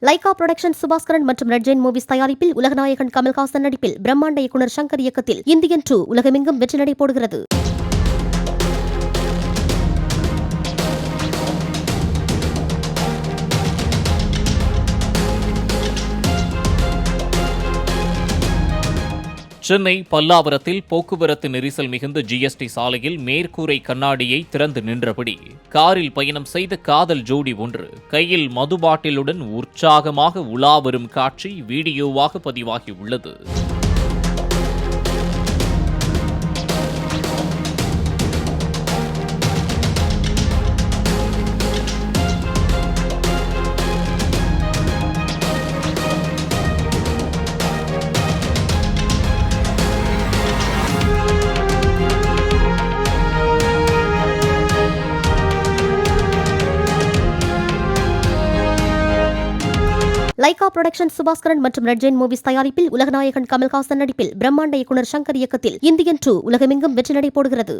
Lyca production Subaskaran மற்றும் red Jain movies தயாரிப்பில் உலகநாயகன் கமல்ஹாசன் நடிப்பில் பிரம்மாண்ட இயக்குனர் சங்கர் இயக்கத்தில் இந்தியன் 2 உலகமெங்கும் வெற்றி நடை போடுகிறது. சென்னை பல்லாவரத்தில் போக்குவரத்து நெரிசல் மிகுந்த ஜிஎஸ்டி சாலையில் மேற்கூரை கண்ணாடியை திறந்து நின்றபடி காரில் பயணம் செய்த காதல் ஜோடி ஒன்று கையில் மது பாட்டிலுடன் உற்சாகமாக உலா வரும் காட்சி வீடியோவாக பதிவாகியுள்ளது. லைகா புரொடக்ஷன் சுபாஸ்கரன் மற்றும் ரெட் ஜெயின் மூவிஸ் தயாரிப்பில் உலகநாயகன் கமல்ஹாசன் நடிப்பில் பிரம்மாண்ட இயக்குனர் சங்கர் இயக்கத்தில் இந்தியன் 2 உலகமெங்கும் வெற்றி நடை போடுகிறது.